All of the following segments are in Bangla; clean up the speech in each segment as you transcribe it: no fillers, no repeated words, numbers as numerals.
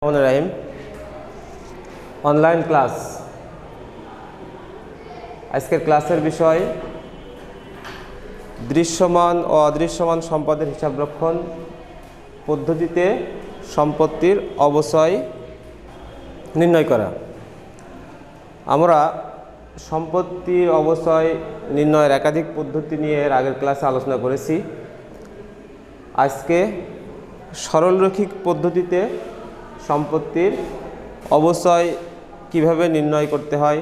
রহিম অনলাইন ক্লাস। আজকের ক্লাসের বিষয় দৃশ্যমান ও অদৃশ্যমান সম্পদের হিসাবরক্ষণ পদ্ধতিতে সম্পত্তির অবচয় নির্ণয় করা। আমরা সম্পত্তির অবচয় নির্ণয়ের একাধিক পদ্ধতি নিয়ে এর আগের ক্লাসে আলোচনা করেছি। আজকে সরলরৈখিক পদ্ধতিতে সম্পত্তির অবচয় কিভাবে নির্ণয় করতে হয়,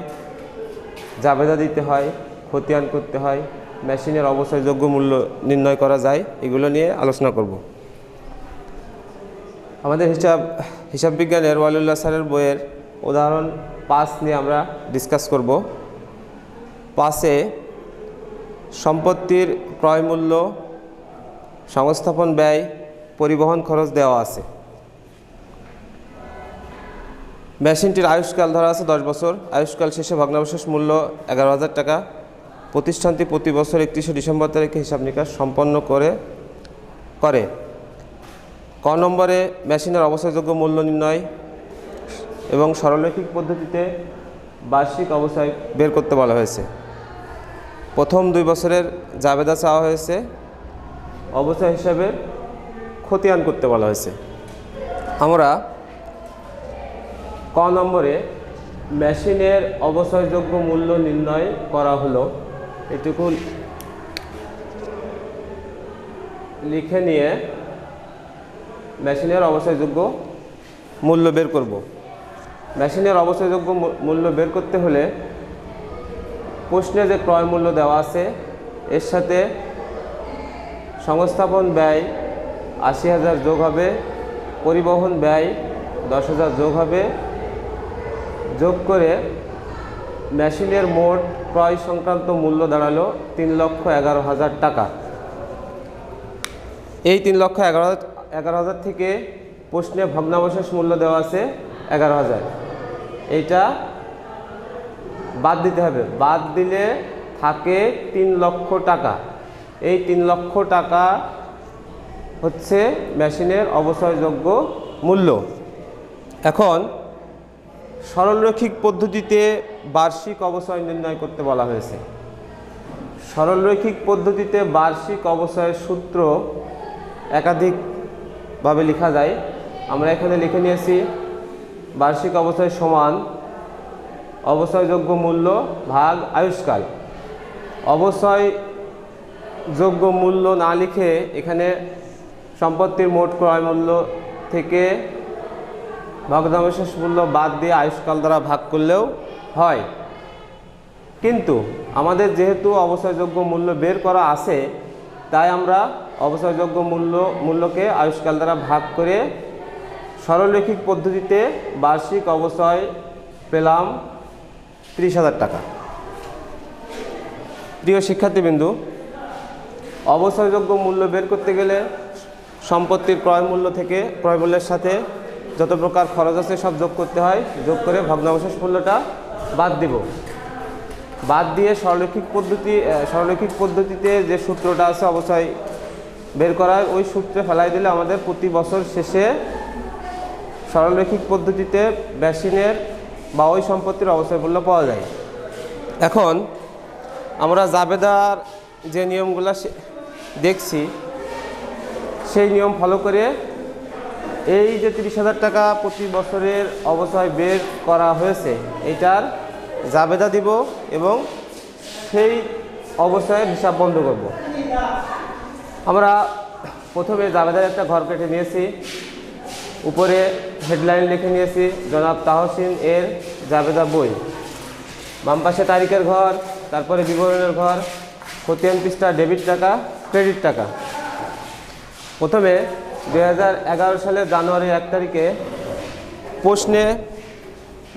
জাবেদা দিতে হয়, খতিয়ান করতে হয়, মেশিনের অবচয়যোগ্য মূল্য নির্ণয় করা যায়, এগুলো নিয়ে আলোচনা করব। আমাদের হিসাব বিজ্ঞানের ওয়ালিউল্লাহ স্যারের বইয়ের উদাহরণ 5 নিয়ে আমরা ডিসকাস করব। 5-এ সম্পত্তির ক্রয় মূল্য, সংস্থাপন ব্যয়, পরিবহন খরচ দেওয়া আছে। মেশিনটির আয়ুষ্কাল ধরা আছে 10 বছর। আয়ুষ্কাল শেষে ভগ্নাবশেষ মূল্য 11,000 টাকা। প্রতিষ্ঠানটি প্রতি বছর 31শে ডিসেম্বর তারিখে হিসাব নিকাশ সম্পন্ন করে। ক নম্বরে মেশিনের অবচয়যোগ্য মূল্য নির্ণয় এবং সরলরৈখিক পদ্ধতিতে বার্ষিক অবচয় বের করতে বলা হয়েছে। প্রথম 2 বছরের জাবেদা চাওয়া হয়েছে, অবচয় হিসাবে খতিয়ান করতে বলা হয়েছে। আমরা ক নম্বরে মেশিনের অবচয়যোগ্য মূল্য নির্ণয় করা হলো, এটুকু লিখে নিয়ে মেশিনের অবচয়যোগ্য মূল্য বের করব। মেশিনের অবচয়যোগ্য মূল্য বের করতে হলে প্রশ্নে যে ক্রয় মূল্য দেওয়া আছে এর সাথে সংস্থাপন ব্যয় 80,000 যোগ হবে, পরিবহন ব্যয় 10,000 যোগ হবে, যোগ করে মেশিনের মোট ক্রয় সংক্রান্ত মূল্য দাঁড়ালো 3,11,000 টাকা। এই 3,11,000 থেকে প্রশ্নে ভগ্নাবশেষ মূল্য দেওয়া আছে 11,000, এইটা বাদ দিতে হবে। বাদ দিলে থাকে 3 লক্ষ টাকা। এই 3 লক্ষ টাকা হচ্ছে মেশিনের অবচয়যোগ্য মূল্য। এখন সরলরৈখিক পদ্ধতিতে বার্ষিক অবচয় নির্ণয় করতে বলা হয়েছে। সরলরৈখিক পদ্ধতিতে বার্ষিক অবচয়ের সূত্র একাধিকভাবে লেখা যায়। আমরা এখানে লিখে নিয়েছি বার্ষিক অবচয় সমান অবচয়যোগ্য মূল্য ভাগ আয়ুষ্কাল। অবচয়যোগ্য মূল্য না লিখে এখানে সম্পত্তির মোট ক্রয় মূল্য থেকে ভগ্নাবশেষ মূল্য বাদ দিয়ে আয়ুষ্কাল দ্বারা ভাগ করলেও হয়, কিন্তু আমাদের যেহেতু অবচয়যোগ্য মূল্য বের করা আছে তাই আমরা অবচয়যোগ্য মূল্যকে আয়ুষ্কাল দ্বারা ভাগ করে সরলরৈখিক পদ্ধতিতে বার্ষিক অবচয় পেলাম 30,000 টাকা। প্রিয় শিক্ষার্থীবৃন্দু, অবচয়যোগ্য মূল্য বের করতে গেলে সম্পত্তির ক্রয় মূল্য থেকে ক্রয় মূল্যের সাথে যত প্রকার খরচ আছে সব যোগ করতে হয়। যোগ করে ভগ্নাবশেষ মূল্যটা বাদ দিব। বাদ দিয়ে সরলরৈখিক পদ্ধতিতে যে সূত্রটা আছে অবচয় বের করার, ওই সূত্রে ফেলাই দিলে আমাদের প্রতি বছর শেষে সরলরৈখিক পদ্ধতিতে মেশিনের বা ওই সম্পত্তির অবচয় মূল্য পাওয়া যায়। এখন আমরা জাবেদার যে নিয়মগুলো দেখছি সেই নিয়ম ফলো করে এই যে 30,000 টাকা প্রতি বছরের অবচয় বের করা হয়েছে এটার জাবেদা দিব এবং সেই অবচয়ের হিসাব বন্ধ করব। আমরা প্রথমে জাবেদার একটা ঘর কেটে নিয়েছি, উপরে হেডলাইন লিখে নিয়েছি জনাব তাহসিন এর জাবেদা বই। বাম পাশে তারিখের ঘর, তারপরে বিবরণের ঘর, খতিয়ান পৃষ্ঠা ডেবিট টাকা, ক্রেডিট টাকা। প্রথমে 2011 সালের জানুয়ারি 1 তারিখে প্রশ্নে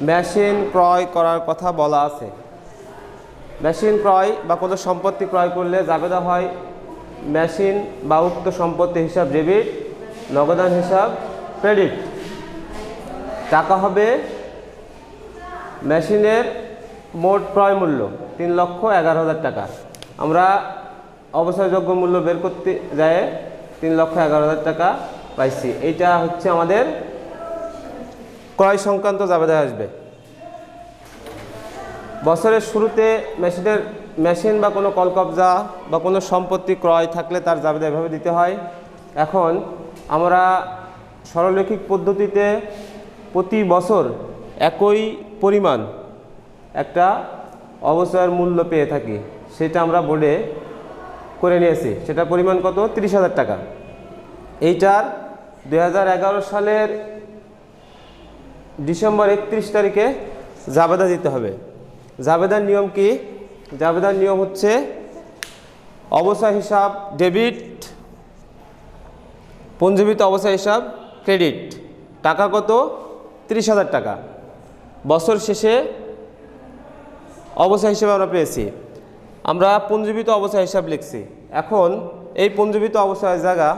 মেশিন ক্রয় করার কথা বলা আছে। মেশিন ক্রয় বা কোনো সম্পত্তি ক্রয় করলে জাবেদা হয় মেশিন বা উক্ত সম্পত্তি হিসাব ডেবিট, নগদান হিসাব ক্রেডিট। টাকা হবে মেশিনের মোট ক্রয় মূল্য 3,11,000 টাকা। আমরা অবচয়যোগ্য মূল্য বের করতে যায় 3,11,000 টাকা পাইছি। এইটা হচ্ছে আমাদের ক্রয় সংক্রান্ত জাবেদায় আসবে। বছরের শুরুতে মেশিন বা কোনো কলকবজা বা কোনো সম্পত্তি ক্রয় থাকলে তার জাবেদা এভাবে দিতে হয়। এখন আমরা সরলরৈখিক পদ্ধতিতে প্রতি বছর একই পরিমাণ একটা অবচয়ের মূল্য পেয়ে থাকি, সেটা আমরা বোর্ডে করে নিয়েছি। সেটার পরিমাণ কত? 30,000 টাকা। এইটার 2011 সালের ডিসেম্বর 31 তারিখে জাবেদা দিতে হবে। জাবেদার নিয়ম কি? জাবেদার নিয়ম হচ্ছে অবচয় হিসাব ডেবিট, পঞ্জীবিত অবচয় হিসাব ক্রেডিট। টাকা কত? 30,000 টাকা। বছর শেষে অবচয় হিসাবে আমরা পেয়েছি। আমরা পঞ্জীবিত অবচয় হিসাব লিখছি। এখন এই পঞ্জীবিত অবচয়ের জায়গা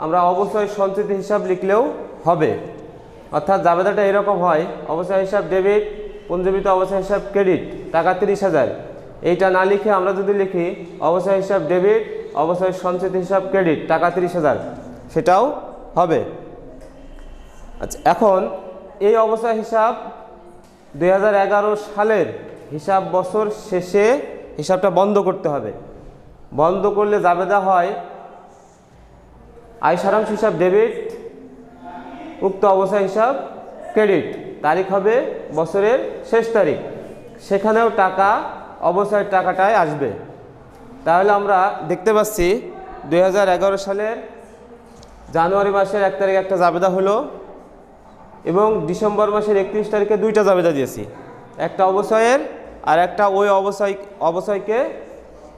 আমরা অবচয় সঞ্চিত হিসাব লিখলেও হবে। অর্থাৎ জাবেদাটা এরকম হয়, অবচয় হিসাব ডেবিট, পঞ্জীবিত অবচয় হিসাব ক্রেডিট, টাকা 30,000। এইটা না লিখে আমরা যদি লিখি অবচয় হিসাব ডেবিট, অবচয় সঞ্চিত হিসাব ক্রেডিট, টাকা 30,000, সেটাও হবে। আচ্ছা, এখন এই অবচয় হিসাব 2011 সালের হিসাব বছর শেষে হিসাবটা বন্ধ করতে হবে। বন্ধ করলে জাবেদা হয় আয় সারাংশ হিসাব ডেবিট, উক্ত অবচয় হিসাব ক্রেডিট। তারিখ হবে বছরের শেষ তারিখ, সেখানেও টাকা অবচয়ের টাকাটাই আসবে। তাহলে আমরা দেখতে পাচ্ছি 2011 সালের জানুয়ারি মাসের 1 তারিখে একটা জাবেদা হলো এবং ডিসেম্বর মাসের 31 তারিখে দুইটা জাবেদা দিয়েছি, একটা অবচয়ের আর একটা ওই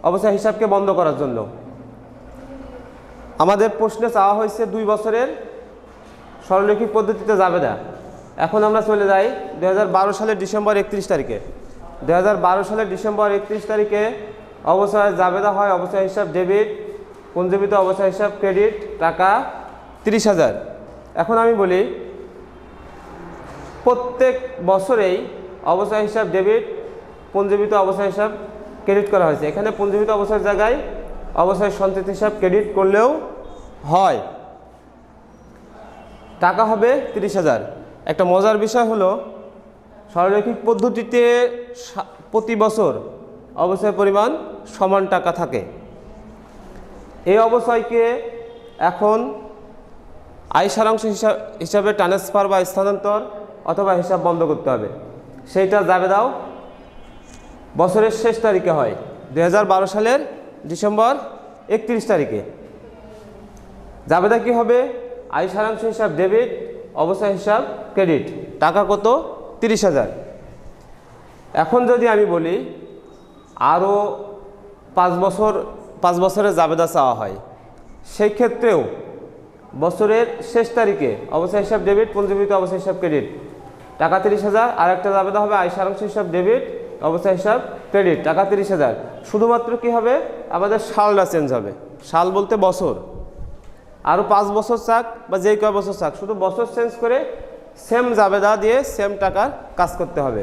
অবচয় হিসাবকে বন্ধ করার জন্য। আমাদের প্রশ্নে চাওয়া হয়েছে 2 বছরের সরলরৈখিক পদ্ধতিতে জাবেদা। এখন আমরা চলে যাই 2012 সালের ডিসেম্বর 31 তারিখে। 2012 সালের ডিসেম্বর 31 তারিখে অবচয়ের জাবেদা হয় অবচয় হিসাব ডেবিট, পঞ্জীবিত অবচয় হিসাব ক্রেডিট, টাকা 30,000। এখন আমি বলি প্রত্যেক বছরেই অবচয় হিসাব ডেবিট, পঞ্জীবিত অবচয় হিসাব ক্রেডিট করা হয়েছে। এখানে পঞ্জীবিত অবচয়ের জায়গায় অবচয় সঞ্চিত হিসাব ক্রেডিট করলেও হয়, টাকা হবে 30,000। একটা মজার বিষয় হলো সরলরৈখিক পদ্ধতিতে প্রতি বছর অবচয়ের পরিমাণ সমান টাকা থাকে। এই অবচয়কে এখন আয় সারাংশ হিসাবে ট্রান্সফার বা স্থানান্তর অথবা হিসাব বন্ধ করতে হবে। সেইটা জাবেদাও বছরের শেষ তারিখে হয় 2012 সালের ডিসেম্বর 31 তারিখে। জাবেদা কি হবে? আয় সারাংশ হিসাব ডেবিট, অবচয় হিসাব ক্রেডিট, টাকা কত? 30,000। এখন যদি আমি বলি আরও 5 বছরের জাবেদা চাওয়া হয়, সেই ক্ষেত্রেও বছরের শেষ তারিখে অবচয় হিসাব ডেবিট, পঞ্জীবিত অবচয় হিসাব ক্রেডিট, টাকা 30,000। আর একটা জাবেদা হবে আয় সারাংশ হিসাব ডেবিট, অবচয় হিসাব ক্রেডিট, টাকা 30,000। শুধুমাত্র কি হবে? আমাদের সালটা চেঞ্জ হবে। সাল বলতে বছর। আরও 5 বছর চাক বা যেই কয় বছর চাক, শুধু বছর চেঞ্জ করে সেম জাবেদা দিয়ে সেম টাকার কাজ করতে হবে।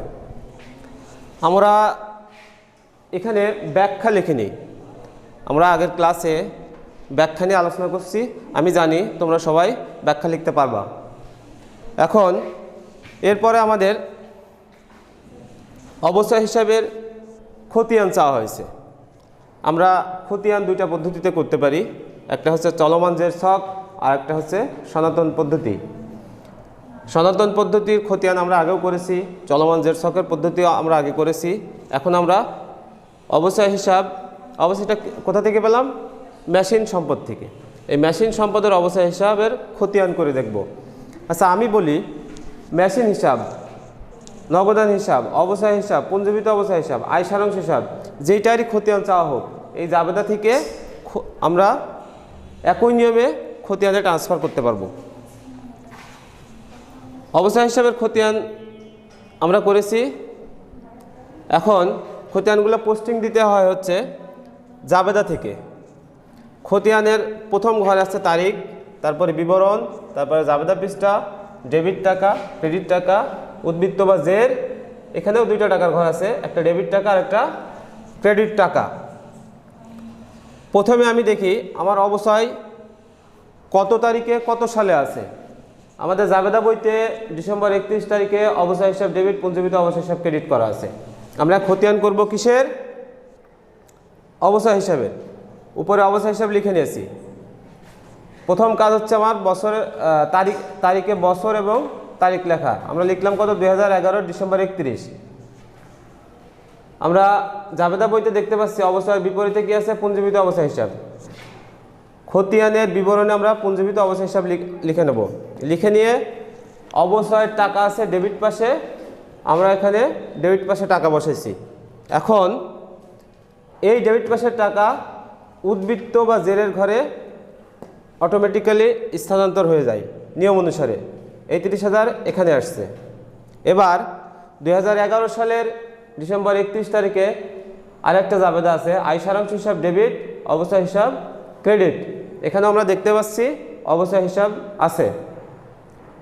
আমরা এখানে ব্যাখ্যা লিখে নিই। আমরা আগের ক্লাসে ব্যাখ্যা নিয়ে আলোচনা করছি, আমি জানি তোমরা সবাই ব্যাখ্যা লিখতে পারবা। এখন এরপরে আমাদের অবচয় হিসাবের খতিয়ান চাওয়া হয়েছে। আমরা খতিয়ান 2টা পদ্ধতিতে করতে পারি, একটা হচ্ছে চলমান জের ছক আর একটা হচ্ছে সনাতন পদ্ধতি। সনাতন পদ্ধতির খতিয়ান আমরা আগেও করেছি, চলমান জের ছকের পদ্ধতিও আমরা আগে করেছি। এখন আমরা অবচয় অবচয়টা কোথা থেকে পেলাম? মেশিন সম্পদ থেকে। এই মেশিন সম্পদের অবচয় হিসাবের খতিয়ান করে দেখব। আচ্ছা, আমি বলি মেশিন হিসাব, নগদান হিসাব, অবচয় হিসাব, পঞ্জীবিত অবচয় হিসাব, আয় সারাংশ হিসাব, যেইটারই খতিয়ান চাওয়া হোক, এই জাবেদা থেকে আমরা একই নিয়মে খতিয়ানে ট্রান্সফার করতে পারবো। অবচয় হিসাবের খতিয়ান আমরা করেছি। এখন খতিয়ানগুলো পোস্টিং দিতে হয় হচ্ছে জাবেদা থেকে। খতিয়ানের প্রথম ঘরে আছে তারিখ, তারপরে বিবরণ, তারপরে জাবেদা পৃষ্ঠা, ডেবিট টাকা, ক্রেডিট টাকা, উদ্বৃত্ত বা জের। এখানেও 2টা টাকার ঘর আছে, একটা ডেবিট টাকা আর একটা ক্রেডিট টাকা। প্রথমে আমি দেখি আমার অবচয় কত তারিখে কত সালে আছে। আমাদের জাবেদা বইতে ডিসেম্বর 31 তারিখে অবসর হিসাব ডেবিট, পুঞ্জীবিত অবসর হিসাব ক্রেডিট করা আছে। আমরা খতিয়ান করব কিসের? অবসর হিসাবের। উপরে অবসর হিসাব লিখে নিয়েছি। প্রথম কাজ হচ্ছে আমার বছরের তারিখে বছর এবং তারিখ লেখা। আমরা লিখলাম কত? 2011 ডিসেম্বর 31। আমরা জাবেদা বইতে দেখতে পাচ্ছি অবসরের বিপরীতে কি আছে? পুঞ্জীবিত অবসর হিসাব। খতিয়ানের বিবরণে আমরা পুঞ্জীবিত অবসর হিসাব লিখে নেব। লিখে নিয়ে অবসরের টাকা আছে ডেবিট পাশে, আমরা এখানে ডেবিট পাশে টাকা বসাইছি। এখন এই ডেবিট পাশের টাকা উদ্বৃত্ত বা জেরের ঘরে অটোমেটিক্যালি স্থানান্তর হয়ে যায় নিয়ম অনুসারে। এই 30,000 এখানে আসছে। এবার 2011 সালের ডিসেম্বর 31 তারিখে আরেকটা জাবেদা আছে আয় সারাংশ হিসাব ডেবিট, অবসর হিসাব ক্রেডিট। এখানে আমরা দেখতে পাচ্ছি অবসর হিসাব আছে।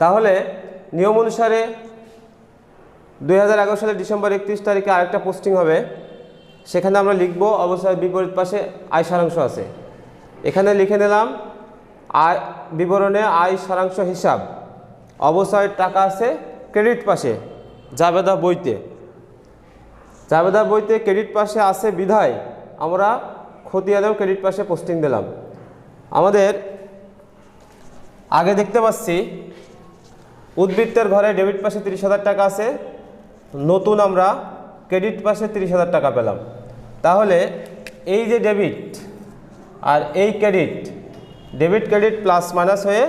তাহলে নিয়ম অনুসারে 2011 সালের ডিসেম্বর 31 তারিখে আরেকটা পোস্টিং হবে। সেখানে আমরা লিখব অবসরের বিপরীত পাশে আয় সারাংশ আছে। এখানে লিখে নিলাম আয় বিবরণে আয় সারাংশ হিসাব, অবসরের টাকা আছে ক্রেডিট পাশে জাবেদা বইতে। জাবেদা বইতে ক্রেডিট পাশে আছে বিধায় আমরা খতিয়ানেও ক্রেডিট পাশে পোস্টিং দিলাম। আমাদের আগে দেখতে পাচ্ছি উদ্বৃত্তের ঘরে ডেবিট পাশে 30,000 টাকা আছে, নতুন আমরা ক্রেডিট পাশে 30,000 টাকা পেলাম। তাহলে এই যে ডেবিট আর এই credit, debit credit plus minus হয়ে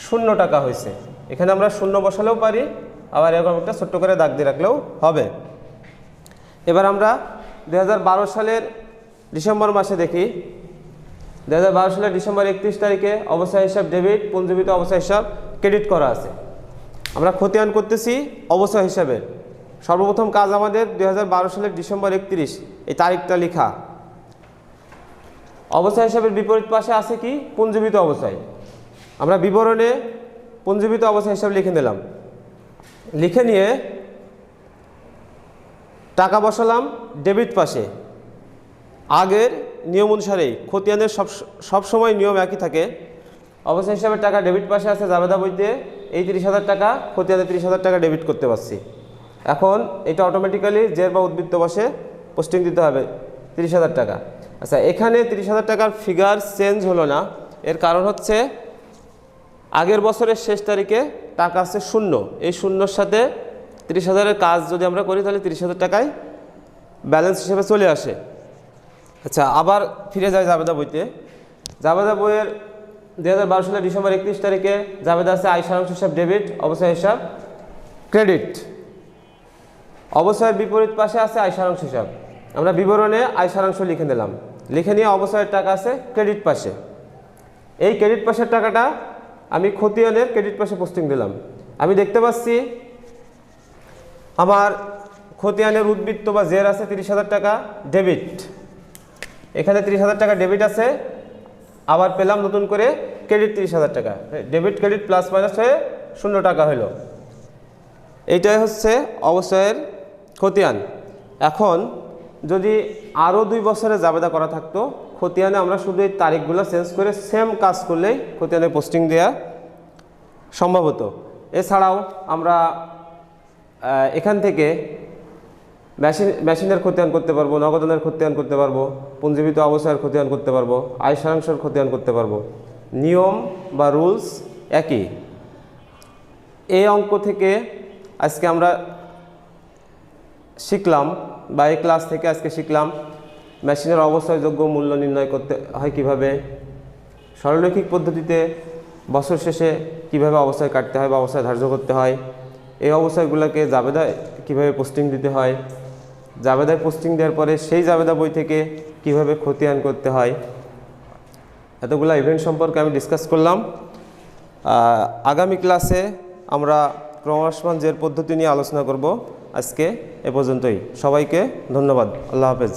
0 টাকা হয়েছে। এখানে আমরা 0 বসালেও পারি, আবার এরকম একটা ছোট্ট করে দাগ দিয়ে রাখলেও হবে। এবার আমরা 2012 সালের ডিসেম্বর মাসে দেখি। 2012 সালের ডিসেম্বর 31 তারিখে অবসর হিসাব ডেবিট, পুঞ্জীবিত অবসর হিসাব ক্রেডিট করা আছে। আমরা খতিয়ান করতেছি অবসর হিসাবে। সর্বপ্রথম কাজ আমাদের 2012 সালের ডিসেম্বর 31 এই তারিখটা লেখা। অবসর হিসাবের বিপরীত পাশে আছে কি? পুঞ্জীবিত অবসর। আমরা বিবরণে পুঞ্জীবিত অবসর হিসাব লিখে নিলাম। লিখে নিয়ে টাকা বসালাম ডেবিট পাশে। আগের নিয়ম অনুসারেই খতিয়ানের সবসময় নিয়ম একই থাকে। অবসর হিসাবের টাকা ডেবিট পাশে আছে জাবেদা বইতে, এই 30,000 টাকা খতিয়ানে 30,000 টাকা ডেবিট করতে পারছি। এখন এটা অটোমেটিক্যালি জের বা উদ্বৃত্ত পাশে পোস্টিং দিতে হবে 30,000 টাকা। আচ্ছা, এখানে 30,000 টাকার ফিগার চেঞ্জ হলো না। এর কারণ হচ্ছে আগের বছরের শেষ তারিখে টাকা আছে 0। এই 0-র সাথে 30,000-এর কাজ যদি আমরা করি তাহলে 30,000 টাকায় ব্যালেন্স হিসেবে চলে আসে। আচ্ছা, আবার ফিরে যায় জাবেদা বইতে। জাবেদা বইয়ের 2012 সালের ডিসেম্বর 31 তারিখে জাবেদা আছে আয় সারাংশ হিসাব ডেবিট, অবসর হিসাব ক্রেডিট। অবসরের বিপরীত পাশে আছে আয় সারাংশ হিসাব। আমরা বিবরণে আয় সারাংশ লিখে নিলাম। লিখে নিয়ে অবসরের টাকা আছে ক্রেডিট পাশে। এই ক্রেডিট পাশের টাকাটা আমি খতিয়ানের ক্রেডিট পাশে পোস্টিং দিলাম। আমি দেখতে পাচ্ছি আমার খতিয়ানের উদ্বৃত্ত বা জের আছে 30,000 টাকা ডেবিট। এখানে 30,000 টাকা ডেবিট আছে, আবার পেলাম নতুন করে ক্রেডিট 30,000 টাকা। ডেবিট ক্রেডিট প্লাস মাইনাস হয়ে 0 টাকা হলো। এইটাই হচ্ছে অবসরের খতিয়ান। এখন যদি আরও 2 বছরে জাবেদা করা থাকতো, খতিয়ানে আমরা শুধু এই তারিখগুলো চেঞ্জ করে সেম কাজ করলেই খতিয়ানে পোস্টিং দেওয়া সম্ভব হতো। এছাড়াও আমরা এখান থেকে মেশিনের খতিয়ান করতে পারবো, নগদানের খতিয়ান করতে পারবো, পুঞ্জীবিত অবসরের খতিয়ান করতে পারবো, আয় সারাংশের খতিয়ান করতে পারবো। নিয়ম বা রুলস একই। এই অঙ্ক থেকে আজকে আমরা শিখলাম, বা এই ক্লাস থেকে আজকে শিখলাম মেশিনের অবসরযোগ্য মূল্য নির্ণয় করতে হয় কিভাবে, সরলরৈখিক পদ্ধতিতে বছর শেষে কিভাবে অবসর কাটতে হয় বা অবসর ধার্য করতে হয়, এই অবসরগুলোকে জাবেদায় কিভাবে পোস্টিং দিতে হয়, জাবেদায় পোস্টিং দেওয়ার পরে সেই জাবেদা বই থেকে কিভাবে খতিয়ান করতে হয়, এতগুলো ইভেন্ট সম্পর্কে আমি ডিসকাস করলাম। আগামী ক্লাসে আমরা ক্রমহ্রাসমান জের পদ্ধতি নিয়ে আলোচনা করব। আজকে এ পর্যন্তই। সবাইকে ধন্যবাদ। আল্লাহ হাফেজ।